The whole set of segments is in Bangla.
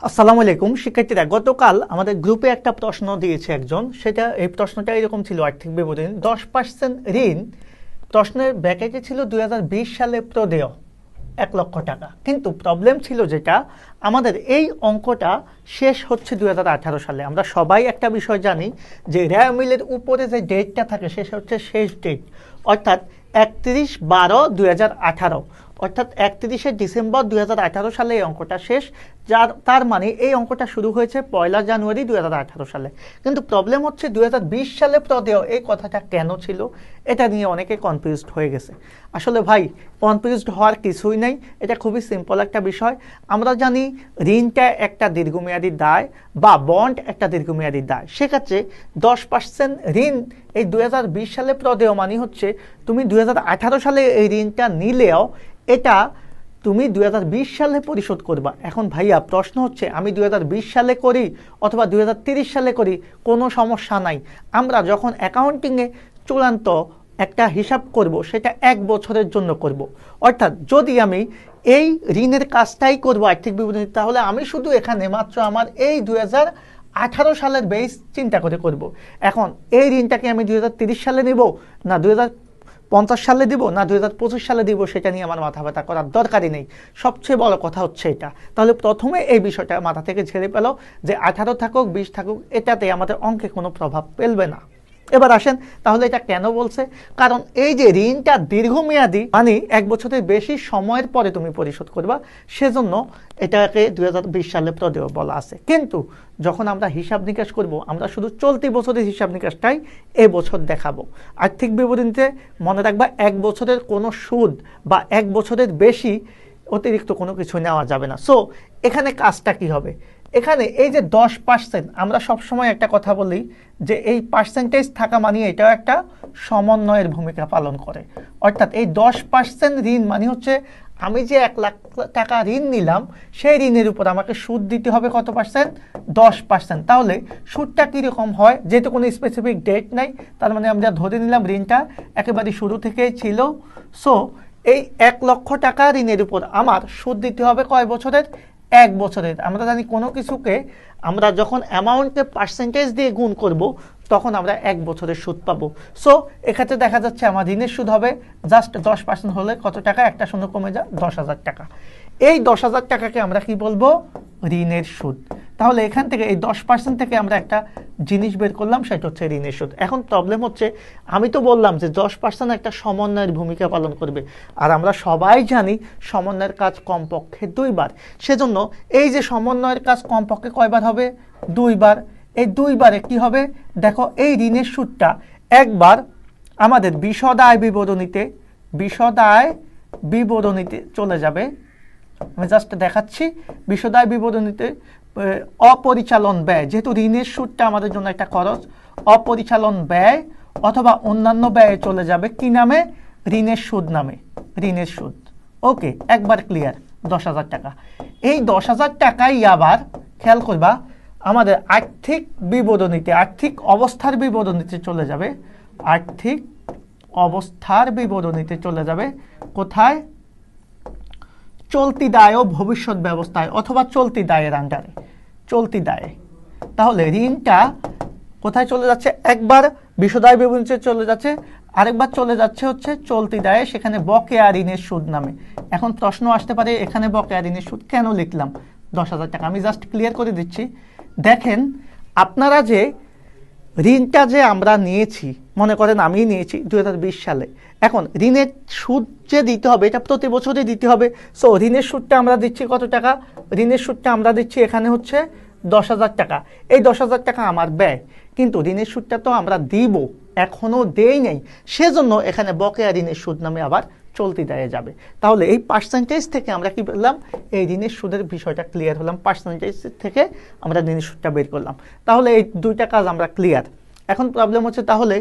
আসসালামু আলাইকুম শিক্ষার্থীরা, গতকাল আমাদের গ্রুপে একটা প্রশ্ন দিয়েছে একজন। এই প্রশ্নটা এরকম ছিল, আর্থিক বিবরণী 10% ঋণ। প্রশ্নের ব্র্যাকেটে ছিল 2020 সালে প্রদেয় 1 লক্ষ টাকা, কিন্তু প্রবলেম ছিল যেটা আমাদের এই অঙ্কটা শেষ হচ্ছে 2018 সালে। আমরা সবাই একটা বিষয় জানি যে রেওয়া মিলের উপরে যে ডেটটা থাকে শেষ হচ্ছে শেষ ডেট, অর্থাৎ 31/12/2018, অর্থাৎ 31শে ডিসেম্বর 2018 সালে এই অঙ্কটা শেষ। তার মানে এই অঙ্কটা শুরু হয়েছে 1 জানুয়ারি 2018 সালে। কিন্তু প্রবলেম হচ্ছে 2020 সালে প্রদেয় এই কথাটা কেন ছিল, এটা নিয়ে অনেকে কনফিউজড হয়ে গেছে। আসলে ভাই, কনফিউজড হওয়ার কিছুই নেই, এটা খুবই সিম্পল একটা বিষয়। আমরা জানি ঋণটা একটা দীর্ঘমেয়াদী দায় বা বন্ড একটা দীর্ঘমেয়াদী দায়। সেক্ষেত্রে 10% ঋণ এই 2020 সালে প্রদেয় মানে হচ্ছে তুমি 2018 সালে এই ঋণটা নিলেও এটা তুমি 2020 সালে পরিশোধ করবা। এখন ভাইয়া প্রশ্ন হচ্ছে, আমি 2020 সালে করি অথবা 2030 সালে করি, কোনো সমস্যা নাই। আমরা যখন অ্যাকাউন্টিংয়ে চূড়ান্ত একটা হিসাব করব সেটা 1 বছরের জন্য করব। অর্থাৎ যদি আমি এই ঋণের কাজটাই করব আর্থিক বিবরণী, তাহলে আমি শুধু এখানে মাত্র আমার এই 2018 সালের বেস চিন্তা করে করব। এখন এই ঋণটাকে আমি 2030 সালে নেব না 2050 সালে দিব না 2025 সালে দিব, সেটা নিয়ে আমার মাথা ব্যথা করার দরকারই নেই। সবচেয়ে বড় কথা হচ্ছে এটা। তাহলে প্রথমে এই বিষয়টা মাথা থেকে ঝেড়ে পেল যে 18 থাকুক 20 থাকুক, এটাতে আমাদের অঙ্কে কোনো প্রভাব ফেলবে না। এবার আসেন, তাহলে এটা কেন বলছে? কারণ এই যে ঋণটা দীর্ঘমেয়াদী, মানে 1 বছরের বেশি সময়ের পরে তুমি পরিশোধ করবা, সেজন্য এটাকে 2020 সালে প্রদেয় বলা আছে। কিন্তু যখন আমরা হিসাব নিকাশ করব, আমরা শুধু চলতি বছরের হিসাব নিকাশটাই এবছর দেখাবো। আর্থিক বিবরণীতে মনে রাখবা 1 বছরের কোনো সুদ বা 1 বছরের বেশি অতিরিক্ত কোনো কিছু নেওয়া যাবে না। সো এখানে কাজটা কি হবে? এখানে এই যে 10%, আমরা সবসময় একটা কথা বলি যে এই পার্সেন্টেজ থাকা মানে এটাও একটা সমন্বয়ের ভূমিকা পালন করে। অর্থাৎ এই 10% ঋণ মানে হচ্ছে আমি যে 1 লাখ টাকা ঋণ নিলাম, সেই ঋণের উপর আমাকে সুদ দিতে হবে কত পার্সেন্ট? 10%। তাহলে সুদটা কীরকম হয়? যেহেতু কোনো স্পেসিফিক ডেট নাই, তার মানে আমরা ধরে নিলাম ঋণটা একেবারে শুরু থেকেই ছিল। সো এই 1 লক্ষ টাকা ঋণের উপর আমার সুদ দিতে হবে কয় বছরের? 1 বছরের। আমরা জানি কোনো কিছুকে আমরা যখন অ্যামাউন্টকে পার্সেন্টেজ দিয়ে গুণ করব, তখন আমরা 1 বছরের সুদ পাবো। সো এক্ষেত্রে দেখা যাচ্ছে আমার ঋণের সুদ হবে জাস্ট 10% হলে কত টাকা? একটা শূন্য কমে যা 10,000 টাকা। এই 10,000 টাকাকে আমরা কি বলবো? ঋণের সুদ। তাহলে এখান থেকে এই 10% থেকে আমরা একটা জিনিস বের করলাম, সেটা হচ্ছে ঋণের সুদ। এখন প্রবলেম হচ্ছে, আমি তো বললাম যে 10% একটা সমন্বয়ের ভূমিকা পালন করবে, আর আমরা সবাই জানি সমন্বয়ের কাজ কমপক্ষে 2 বার। সেজন্য এই যে সমন্বয়ের কাজ কমপক্ষে কয়বার হবে? 2 বার। এই 2 বারে কি হবে? দেখো, এই ঋণের সুদটা একবার আমাদের বিশদ আয় বিবরণীতে চলে যাবে। আমি জাস্ট দেখাচ্ছি, বিশদ আয় বিবরণীতে অপরিচালন ব্যয়, যেহেতু ঋণের সুদটা আমাদের জন্য একটা খরচ, অপরিচালন ব্যয় অথবা অন্যান্য ব্যয়ে চলে যাবে কি নামে? ঋণের সুদ নামে। ঋণের সুদ। ওকে, একবার ক্লিয়ার। 10,000 টাকা। এই 10,000 টাকাই আবার খেয়াল করবা আমাদের আর্থিক বিবরণীতে, আর্থিক অবস্থার বিবরণীতে চলে যাবে। আর্থিক অবস্থার বিবরণীতে চলে যাবে কোথায়? চলতি দায় ও ভবিষ্যৎ ব্যবস্থায় অথবা চলতি দায়ের আন্ডারে। চলতি দায়ে। তাহলে ঋণটা কোথায় চলে যাচ্ছে? একবার বিশদায় বিবরণীতে চলে যাচ্ছে, আরেকবার চলে যাচ্ছে হচ্ছে চলতি দায়ে, সেখানে বকেয়া ঋণের সুদ নামে। এখন প্রশ্ন আসতে পারে, এখানে বকেয়া ঋণের সুদ কেন লিখলাম 10,000 টাকা? আমি জাস্ট ক্লিয়ার করে দিচ্ছি। দেখেন, আপনারা যে ঋণটা যে আমরা নিয়েছি, মনে করেন আমি নিয়েছি 2020 সালে, এখন ঋণের সুদ যে দিতে হবে এটা প্রতি বছরই দিতে হবে। সো ঋণের সুদটা আমরা দিচ্ছি কত টাকা? ঋণের সুদটা আমরা দিচ্ছি এখানে হচ্ছে 10,000 টাকা। এই 10,000 টাকা আমার ব্যয়, কিন্তু ঋণের সুদটা তো আমরা দিব, এখনও দেই নেই। সেজন্য এখানে বকেয়া ঋণের সুদ নামে আবার চলতি দায়ে যাবে। তাহলে এই পার্সেন্টেজ থেকে আমরা কি বললাম? এই ঋণের সুদের বিষয়টা ক্লিয়ার হলাম, পার্সেন্টেজ থেকে আমরা ঋণের সুদটা বের করলাম। তাহলে এই 2টা কাজ আমরা ক্লিয়ার। এখন প্রবলেম হচ্ছে, তাহলে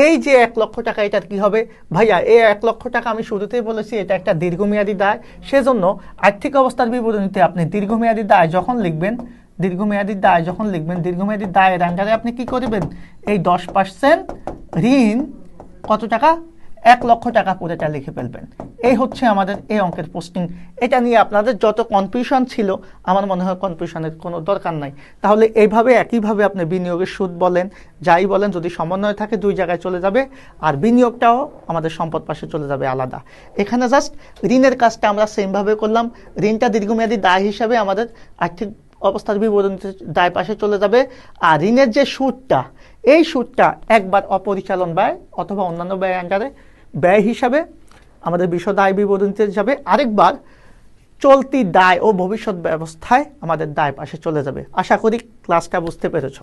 এই যে 1 লক্ষ টাকা, এটার কি হবে? ভাইয়া, এই 1 লক্ষ টাকা আমি শুরুতেই বলেছি এটা একটা দীর্ঘমেয়াদী দায়। সেজন্য আর্থিক অবস্থার বিবরণীতে আপনি দীর্ঘমেয়াদী দায় যখন লিখবেন, দীর্ঘমেয়াদী দায়ের আন্ডারে আপনি কি করবেন? এই 10% ঋণ কত টাকা? 1 লক্ষ টাকা পুরোটা লিখে ফেলবেন। এই হচ্ছে আমাদের এই অঙ্কের পোস্টিং। এটা নিয়ে আপনাদের যত কনফিউশন ছিল, আমার মনে হয় কনফিউশনের কোনো দরকার নাই। তাহলে এইভাবে একইভাবে আপনি বিনিয়োগের সুদ বলেন, যাই বলেন, যদি সমন্বয় থাকে দুই জায়গায় চলে যাবে, আর বিনিয়োগটাও আমাদের সম্পদ পাশে চলে যাবে আলাদা। এখানে জাস্ট ঋণের কাজটা আমরা সেমভাবে করলাম। ঋণটা দীর্ঘমেয়াদী দায় হিসাবে আমাদের আর্থিক অবস্থার বিবরণীতে দায় পাশে চলে যাবে। আর ঋণের যে সুদটা, এই সুদটা একবার অপরিচালন ব্যয় অথবা অন্যান্য ব্যয় আন্ডারে ব্যয় হিসাবে আমাদের বিশদ আয় বিবরণীতে যাবে, আরেকবার চলতি দায় ও ভবিষ্যৎ ব্যবস্থায় আমাদের দায় পাশে চলে যাবে। আশা করি ক্লাসটা বুঝতে পেরেছ।